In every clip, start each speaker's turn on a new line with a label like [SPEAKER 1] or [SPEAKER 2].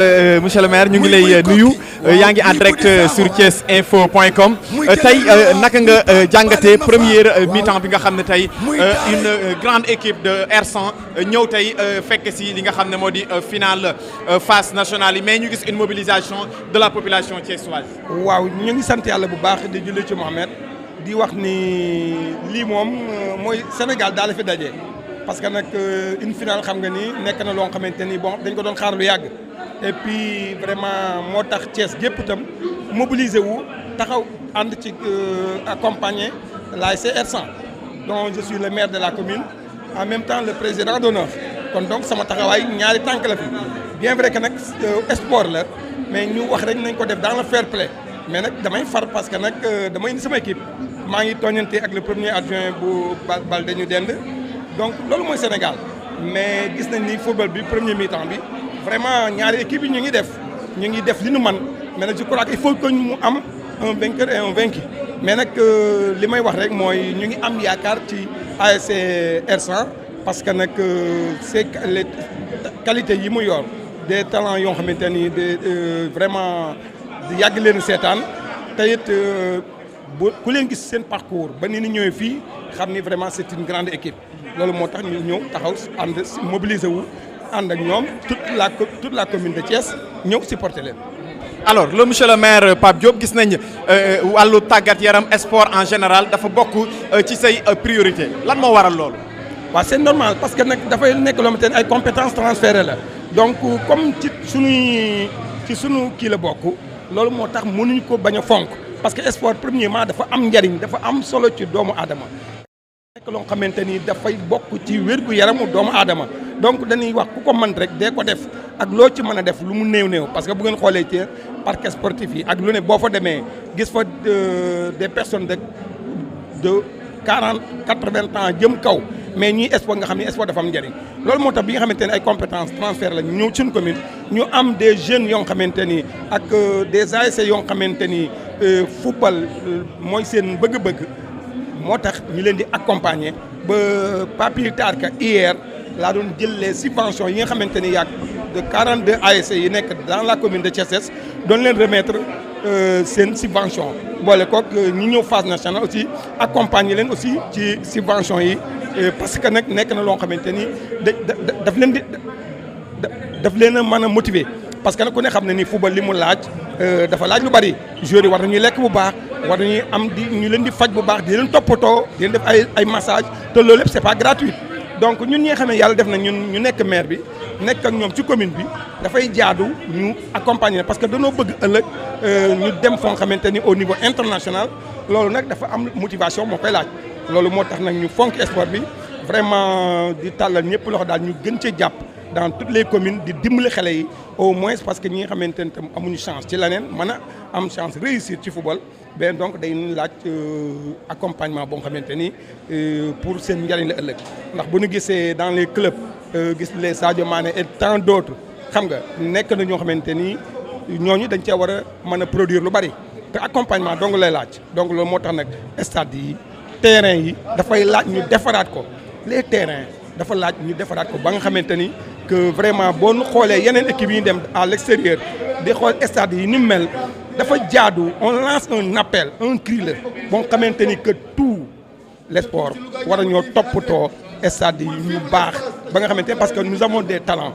[SPEAKER 1] Monsieur le maire ñu ngi lay nuyu yaa ngi en direct sur thiesinfo.com tey naka nga jàngatee première mi-temps bi nga xam ne tey une grande équipe de R100 ñëw tey fekk si li nga xam ne moo di finale phase nationale yi mais ñu gis une mobilisation de la population thiessoise.
[SPEAKER 2] waaw ñu ngi sant yàlla bu baax di julli ci Mohamed di wax ni lii moom mooy Sénégal daal la fi daje parce que nag une finale xam nga ni nekk na loo xamante ni bon dañ ko doon xaar lu yàgg. Et puis vraiment moo tax Thiès gépp itam mobilisé wu taxaw ànd ci accompagner l'ASC R100 dont je suis le maire de la commune en même temps le président d'honneur kon donc sama taxawaay ñaari tànk la fi bien vrai que nag sport la mais ñu wax rek nañ ko def dans le fair play mais nag damay far parce que nag damay indi sama équipe maa ngi tooñante ak le premier adjoint bu Balde ñu dend donc loolu mooy Sénégal mais gis nañ ni football bi premier mi-temps bi vraiment ñaari équipe yi ñu ngi def li nu man mais nag je crois que il faut que mu am un vainqueur et un vaincu mais nag li may wax rek mooy ñu ngi am yaakaar ci ASC R100 parce que nag c'est les qualités yi mu yor des talents yoo xamante ni vraiment yàgg leen seetaan te it ku leen gis seen parcours ba ni ñëwee fii xam ni vraiment c'est une grande équipe loolu moo tax ñu ñëw taxaw ànd mobiliser wu. ànd ak ñoom toute la commune de Thiès ñëw supporter leen.
[SPEAKER 1] alors le monsieur le maire Pape Diop gis nañ wàllu tàggat yaram sport en général dafa bokk ci say priorité lan moo waral loolu.
[SPEAKER 2] waaw c'est normal parce que nag dafay nekk loo xamante ne ay compétences transférées la donc comme ci sunu kii la bokk loolu moo tax mënuñ ko bañ a fonk parce que sport premièrement dafa am njariñ dafa am solo ci doomu aadama. nekk loo xamante ni dafay bokk ci wér-gu-yaramu doomu aadama donc dañuy wax ku ko mën rek dee ko def ak loo ci mën a def lu mu néew parce que bu ngeen xoolee ci parc sportif yi ak lu ne boo fa demee gis fa des personnes de 40-80 ans jëm kaw mais ñuy sport nga xam ne sport dafa am njëriñ loolu moo tax bi nga xamante ne ay compétences transfert la ñu ñëw suñu commune ñu am des jeunes yoo xamante ni ak des ASC yoo xamante ni football mooy seen bëgg-bëgg moo tax ñu leen di accompagner ba pas plus tard que hier laa doon jël les subventions yi nga xamante ni yàgg de 42 ASC yi nekk dans la commune de Thiès doon leen remettre seen subvention boole kook ñi ñëw phase nationale aussi accompagner leen aussi ci subvention yi parce que nag nekk na loo xamante ni daf leen a mën a motiver parce que nag ku ne xam ne ni football li mu laaj dafa laaj lu bari joueurs yi war nañuy lekk bu baax war nañuy am ñu leen di faj bu baax di leen toppatoo di leen def ay massage te loolu lépp c'est pas gratuit donc ñun ñi nga xam ne yàlla def na ñun ñu nekk maire bi nekk ak ñoom ci commune bi dafay jaadu ñu accompagner parce que dañoo bëgg ëllëg ñu dem foo xamante ni au niveau international loolu nag dafa am motivation moo koy laaj loolu moo tax nag ñu fonk sport bi vraiment di tàllal ñëpp loxo daal ñu gën cee jàpp dans toutes les communes di dimbali xale yi au moins parce que ñi nga xamante ne tam amuñu chance ci leneen mën a am chance réussir ci football ben donc day laaj accompagnement boo xamante ni pour seen njariñ la ëllëg ndax bu ñu gisee dans les clubs gis les Sadio Mané et tant d'autres xam nga nekk na ñoo xamante ni ñooñu dañ cee war a mën a produire lu bari te accompagnement donc lay laaj donc loolu moo tax nag stade yi terrain yi dafay laaj ñu defaraat ko les terrains dafa laaj ñu defaraat ko ba nga xamante ni que vraiment boo ñu xoolee yeneen équipes yi dem à l'extérieur di xool stade yi ni mu mel dafa jaadu on lance un appel un cri la boo xamante ni que tout les sports war a ñoo toppatoo stade yi ñu baax ba nga xamante parce que nous avons des talents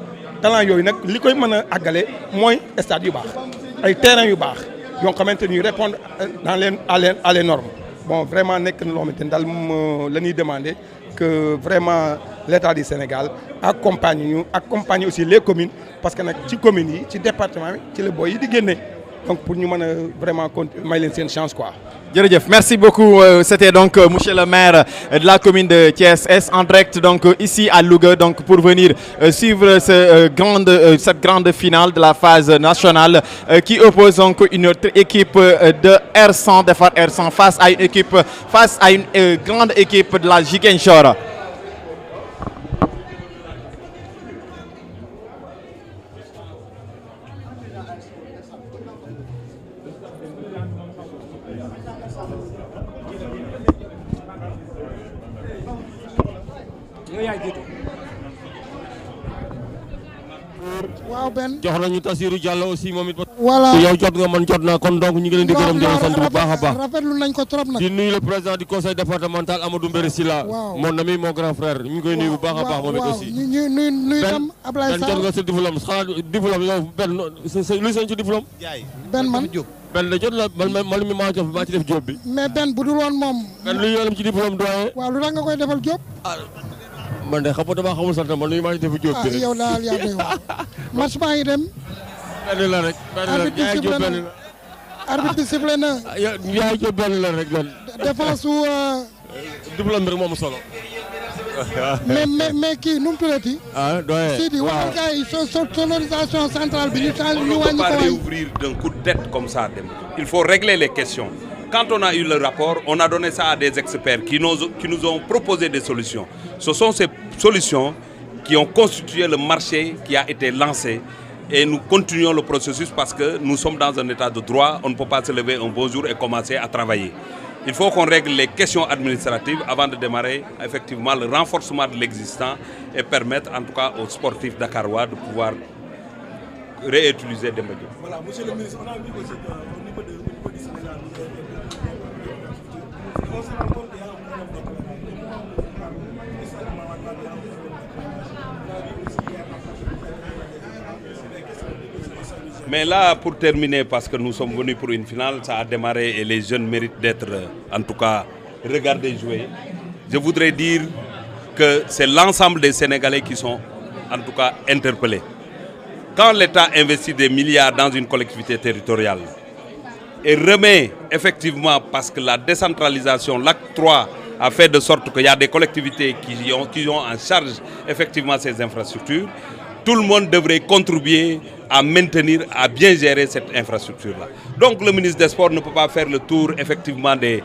[SPEAKER 2] yooyu nag li koy mën a àggale mooy stade yu baax ay terrains yu baax yoo xamante ni répondre à les normes bon vraiment nekk na loo xamante ni daal moom la ñuy demander que vraiment l'État du Sénégal accompagne aussi les communes parce que nag ci communes yi ci département bi ci la boy yi di génne donc pour ñu mën a vraiment may leen seen chance quoi.
[SPEAKER 1] jërëjëf merci beaucoup c'était donc monsieur le maire de la commune de Thiès Est en direct donc ici à Louga donc pour venir suivre cette grande finale de la phase nationale qui oppose donc une autre équipe de R100 Defar R100 face à une grande équipe de la Ziguinchor.
[SPEAKER 3] waaw Ben
[SPEAKER 4] jox nañu Tassirou Diallo aussi moom it.
[SPEAKER 3] voilà
[SPEAKER 4] yow jot nga man jot naa kon donc ñu ngi leen di gërëm di leen sant bu baax a baax.
[SPEAKER 3] rafetlu nañ ko trop nag.
[SPEAKER 4] di nuyu le président du conseil départemental Amadou Mbéré Sylla.
[SPEAKER 3] waaw
[SPEAKER 4] mon ami mon grand frère ñu ngi koy nuyu bu baax a baax moom it aussi.
[SPEAKER 3] ñu nuyu tam Ablaye Sarr
[SPEAKER 4] jot nga sa diplôme xanaa diplôme yow Ben luy seen ci diplôme.
[SPEAKER 3] Ben man
[SPEAKER 4] Ben la jot la man mi maa ci def job bi.
[SPEAKER 3] mais Ben bu dul woon moom.
[SPEAKER 4] Ben luy yoonam ci diplôme doyen.
[SPEAKER 3] waaw lu tax nga koy defal job.
[SPEAKER 4] man de xam nga damaa xamul sant man luy maa ci def job bi rek.
[SPEAKER 3] yow daal yaa doy waar. match baa ngi dem.
[SPEAKER 4] benn la rek yaay job benn la.
[SPEAKER 3] arbitre bi sifflé na.
[SPEAKER 4] yaay job benn la rek Ben.
[SPEAKER 3] défense su.
[SPEAKER 4] diplôme bi rek moom solo.
[SPEAKER 3] mais kii nu mu tuddati.
[SPEAKER 4] doyen
[SPEAKER 3] Sidi waxal gars yi sonorisation centrale bi ñu wàññi ko.
[SPEAKER 5] On ne peut pas réouvrir d'un coup de tête comme ça. Il faut régler les questions. Quand on a eu le rapport, on a donné ça à des experts qui nous ont proposé des solutions. Ce sont ces solutions qui ont constitué le marché qui a été lancé. Et nous continuons le processus parce que nous sommes dans un état de droit. On ne peut pas se lever un beau jour et commencer à travailler. Il faut qu'on règle les questions administratives avant de démarrer effectivement le renforcement de l'existant et permettre en tout cas aux sportifs dakarois de pouvoir réutiliser Demba Diop.
[SPEAKER 2] Voilà, monsieur le ministre, on a vu aussi au niveau du Sénégal, on se rend compte qu'il y a un problème
[SPEAKER 5] Mais là, pour terminer, parce que nous sommes venus pour une finale, ça a démarré et les jeunes méritent d'être, en tout cas, regardés jouer. Je voudrais dire que c'est l'ensemble des Sénégalais qui sont, en tout cas, interpellés. Quand l'État investit des milliards dans une collectivité territoriale et remet effectivement, parce que la décentralisation, l'acte 3 a fait de sorte qu'il y a des collectivités qui ont en charge effectivement ces infrastructures, tout le monde devrait contribuer à maintenir, à bien gérer cette infrastructure-là. Donc le ministre des Sports ne peut pas faire le tour effectivement des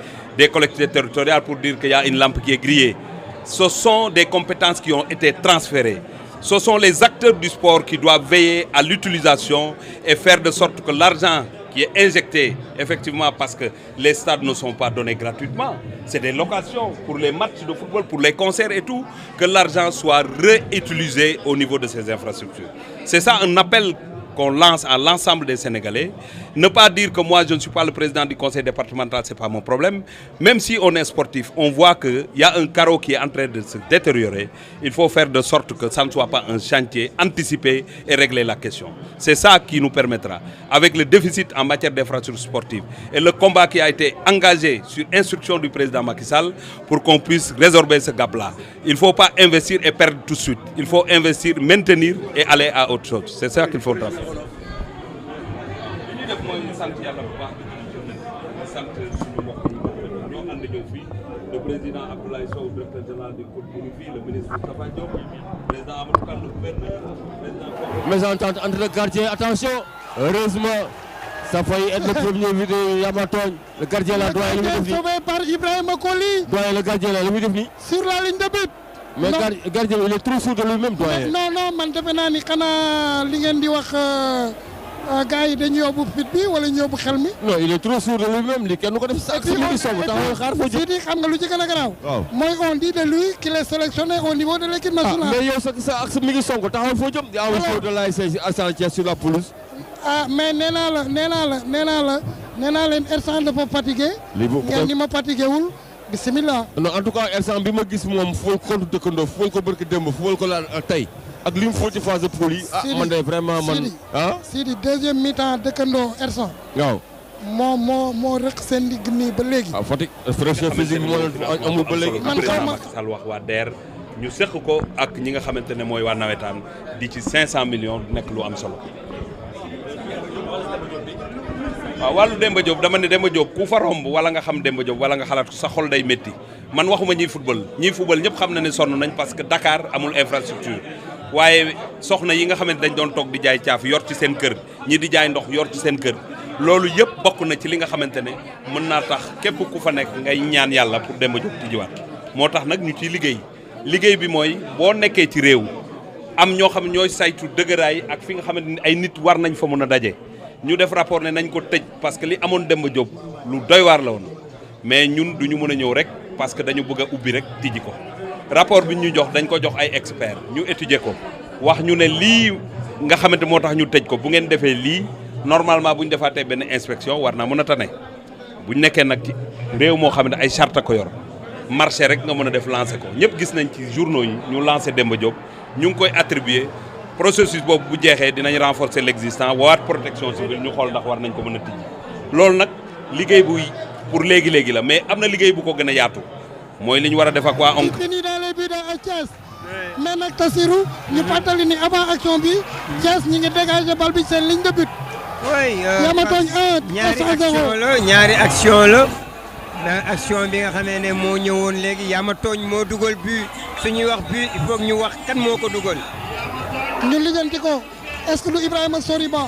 [SPEAKER 5] collectivités territoriales pour dire qu'il y a une lampe qui est grillée. Ce sont des compétences qui ont été transférées. Ce sont les acteurs du sport qui doivent veiller à l'utilisation et faire de sorte que l'argent qui est injecté, effectivement, parce que les stades ne sont pas donnés gratuitement. C'est des locations pour les matchs de football, pour les concerts et tout, que l'argent soit réutilisé au niveau de ces infrastructures. C'est ça un appel qu'on lance à l'ensemble des Sénégalais. Ne pas dire que moi je ne suis pas le président du conseil départemental, ce n'est pas mon problème. Même si on est sportif, on voit qu'il y a un carreau qui est en train de se détériorer. Il faut faire de sorte que ça ne soit pas un chantier, anticiper et régler la question. C'est ça qui nous permettra, avec le déficit en matière d'infrastructures sportives et le combat qui a été engagé sur instruction du président Macky Sall pour qu'on puisse résorber ce gap-là. Il ne faut pas investir et perdre tout de suite. Il faut investir, maintenir et aller à autre chose. C'est ça qu'il faudra faire. Le président Abdoulaye Sow, directeur général du COUD, le ministre Moustapha Diop, le président Amadou Kane, le gouverneur, le président...
[SPEAKER 4] Mésentente entre le gardien, attention, heureusement, ça faillit être le premier vidéo Yamaton, le gardien là doit être
[SPEAKER 3] sauvé par Ibrahima Koli.
[SPEAKER 4] Doyen le gardien là,
[SPEAKER 3] sur la ligne de but.
[SPEAKER 4] Mais le gardien il est trop sûr de lui-même doyen.
[SPEAKER 3] Non, man defe naa ni xanaa li ngeen di wax gars yi dañu yóbbu fit bi wala ñu yóbbu xel mi.
[SPEAKER 4] Non, il est trop sûr de lui-même li kenn ko def sax si mi song taxaw xaar fo
[SPEAKER 3] ci xam nga lu ci gën a garaaw. mooy on dit de lui qu'il est sélectionné au niveau de l'équipe nationale.
[SPEAKER 4] Mais yow sa ak mi ngi song taxaw fo jëm yaa ngi de l'ASC Assane sur la pelouse.
[SPEAKER 3] Mais nee naa leen Ersan dafa fatigué. ngeen ni ma fatigué wul. Bismillah.
[SPEAKER 4] Non, en tout cas Ersan bi ma gis moom fool contre dëkkandoo fool ko barki démb fool ko la tey ak li mu fool ci phase de poule yi man de vraiment man
[SPEAKER 3] Sidi deuxième mi-temps dëkkandoo Ersan
[SPEAKER 4] waaw
[SPEAKER 3] moo rëq seen digg nii ba léegi
[SPEAKER 4] Fatick fraîcheur physique moo amul ba léegi
[SPEAKER 5] man xaw ma Sall wax waa DER ñu seq ko ak ñi nga xamante ne mooy waa nawetaan di ci 500 millions nekk lu am solo. waaw wàllu Demba Diop dama ne Demba Diop ku fa romb wala nga xam Demba Diop wala nga xalaat sa xol day métti man waxuma ñiy football ñëpp xam na ne sonn nañ parce que Dakar amul infrastructure waaye soxna yi nga xamante dañ doon toog di jaay caaf yor ci seen kër ñi di jaay ndox yor ci seen kër loolu yëpp bokk na ci li nga xamante ne mën naa tax képp ku fa nekk ngay ñaan yàlla pour Demba Diop tijjiwaat moo tax nag ñu ciy liggéey bi mooy boo nekkee ci réew am ñoo xam ñooy saytu dëgëraay ak fi nga xamante ni ay nit war nañ fa mën a daje ñu def rapport ne nañ ko tëj parce que li amoon Demba Diop lu doy waar la woon mais ñun duñu mën a ñëw rek parce que dañu bëgg a ubbi rek tijji ko rapport bi ñu jox dañ ko jox ay experts ñu étudier ko wax ñu ne lii nga xamante moo tax ñu tëj ko bu ngeen defee lii normalement bu ñu defaatee benn inspection war naa mën a tane bu ñu nekkee nag ci réew moo xam ne ay charte ko yor marché rek nga mën a def lancé ko ñëpp gis nañ ci journaux yi ñu lancé Demba Diop ñu ngi koy attribuer processus boobu bu jeexee dinañ renforcer l'existant waat protection civile ñu xool ndax war nañ ko mën a tijji loolu nag liggéey bu pour léegi-léegi la mais am na liggéey bu ko gën a yaatu mooy li ñu war a def ak waa ONCAV.
[SPEAKER 3] fini dans les buts à Thiès mais nag Tassirou ñu fàttali ni avant action bi Thiès ñi ngi dégager bal bi seen ligne de but.
[SPEAKER 6] oui
[SPEAKER 3] Yamatooñ 1
[SPEAKER 6] ñaari action la action bi nga xamee ne moo ñëwoon léegi Yamatooñ moo dugal but suñuy wax but il faut ñu wax kan moo ko dugal.
[SPEAKER 3] ñu lijjanti ko est-ce que du Ibrahima Soriba.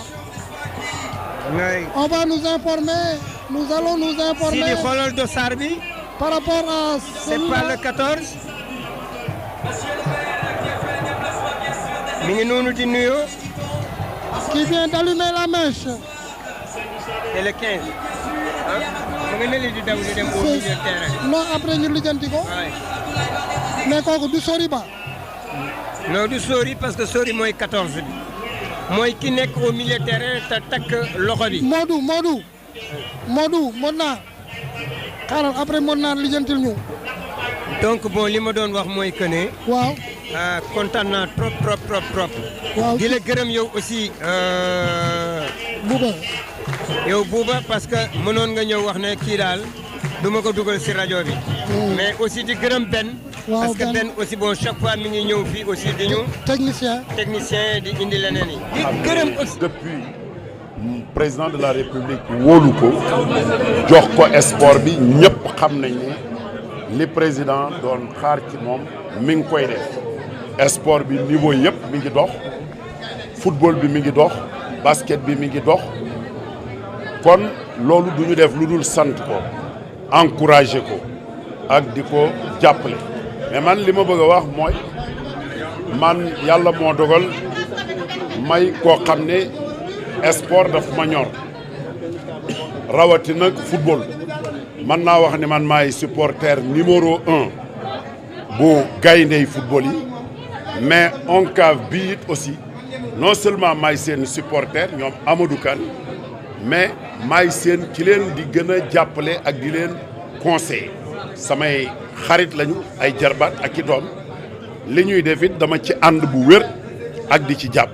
[SPEAKER 6] oui.
[SPEAKER 3] on va nous informer nous allons nous informer.
[SPEAKER 6] si di xoolal dossard bi.
[SPEAKER 3] par rapport à.
[SPEAKER 6] c'est pas le 14. mi ngi noonu di nuyoo.
[SPEAKER 3] qui vient d'allumer la mèche.
[SPEAKER 6] c'est le 15. ah mu ngi ne di daw di dem au milieu de terrain.
[SPEAKER 3] non après ñu lijjanti ko. mais kooku du Soriba.
[SPEAKER 6] non du Sori parce que Sori mooy 14 bi. mooy ki nekk au milieu de terrain te takk loxo bi.
[SPEAKER 3] Modou Modou xaaral après mën naa lijjantil ñu.
[SPEAKER 6] donc bon li ma doon wax mooy que ne.
[SPEAKER 3] waaw.
[SPEAKER 6] kontaan naa trop.
[SPEAKER 3] waaw
[SPEAKER 6] di la gërëm yow aussi. Bouba parce que mënoon nga ñëw wax ne kii daal du ma ko dugal si rajo bi. mais aussi di gërëm benn. parce que benn aussi bon chaque fois mi ngi ñëw fii aussi di ñu. technicien di indi leneen yi. di gërëm aussi.
[SPEAKER 7] depuis président de la république wóolu ko jox ko sport bi ñëpp xam nañ ne li président doon xaar ci moom mi ngi koy def sport bi niveau yëpp mi ngi dox football bi mi ngi dox basket bi mi ngi dox kon loolu du ñu def lu dul sant ko encourager ko ak di ko jàppale mais man li ma bëgg a wax mooy man yàlla moo dogal may koo xam ne sport daf ma ñor rawatina football man naa wax ne man maay supporter numéro 1 bu gayndey football yi mais ONCAV bii it aussi non seulement maay seen supporter ñoom Amadou Kane mais maay seen ki leen di gën a jàppale ak di leen conseiller samay xarit lañu ay jarbaat ak i doom li ñuy def it dama ci ànd bu wér ak di ci jàpp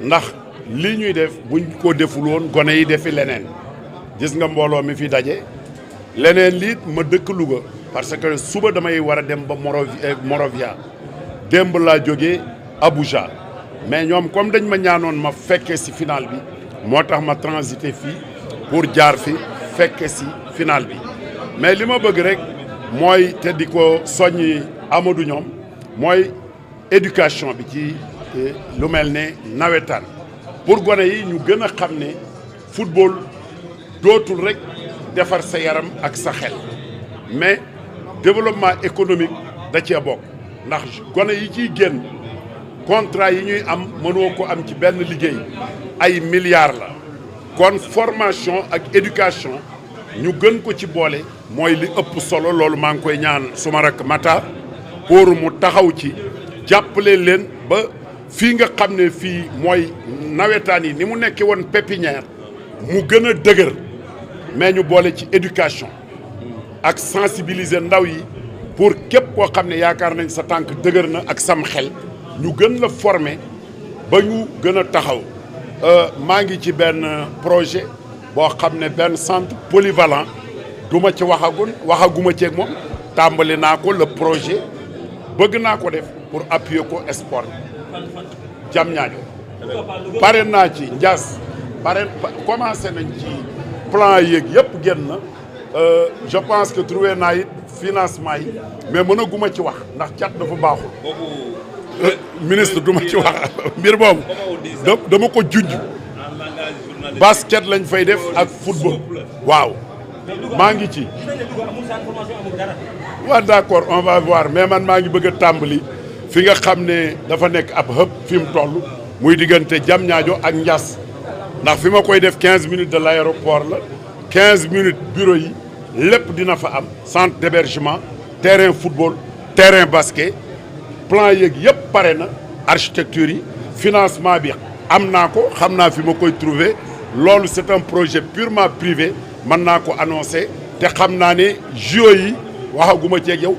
[SPEAKER 7] ndax li ñuy def buñ ko deful woon gone yi defi leneen gis nga mbooloo mi fi daje leneen liit ma dëkk Louga parce que suba damay war a dem ba Morovia démb laa jógee Abuja mais ñoom comme dañ ma ñaanoon ma fekke si final bi moo tax ma transité fii pour jaar fi fekke si final bi mais li ma bëgg rek mooy te di ko soññi Amadou ñoom mooy éducation bi ci lu mel ne nawetaan pour gone yi ñu gën a xam ne football dootul rek defar sa yaram ak sa xel mais développement économique da cee bokk ndax gone yi ciy génn contrat yi ñuy am mënoo ko am ci benn liggéey ay milliards la kon formation ak éducation ñu gën ko ci boole mooy li ëpp solo loolu maa ngi koy ñaan suma rakk Mata pour mu taxaw ci jàppale leen ba fii nga xam ne fii mooy nawetaan yi ni mu nekkee woon pépinière mu gën a dëgër mais ñu boole ci éducation ak sensibiliser ndaw yi pour képp koo xam ne yaakaar nañ sa tànk dëgër na ak sam xel ñu gën la former ba ñu gën a taxaw maa ngi ci benn projet boo xam ne benn centre polyvalent duma ci waxaguma ceeg moom tàmbali naa ko le projet bëgg naa ko def pour appuyer ko sport Diamniadio pare naa ci Ndiass commencé nañ ci plan yeeg yëpp génn na je pense que trouvé naa it financement yi mais mënaguma ci wax ndax cat dafa baaxul ministre duma ci wax mbir boobu dama ko junj basket lañ fay def ak football waaw maa ngi ci waaw d'accord on va voir mais man maa ngi bëgg a tàmbali fi nga xam ne dafa nekk ab hub fi mu toll muy diggante Diamniadio ak Ndiass ndax fi ma koy def 15 minutes de l'aéroport la 15 minutes bureau yi lépp dina fa am centre d'hébergement terrain football terrain basket plan yeeg yëpp pare na architecture yi financement bi am naa ko xam naa fi ma koy trouver loolu c'est un projet purement privé mën naa ko annoncer te xam naa ne JO yi waxaguma ci ak yow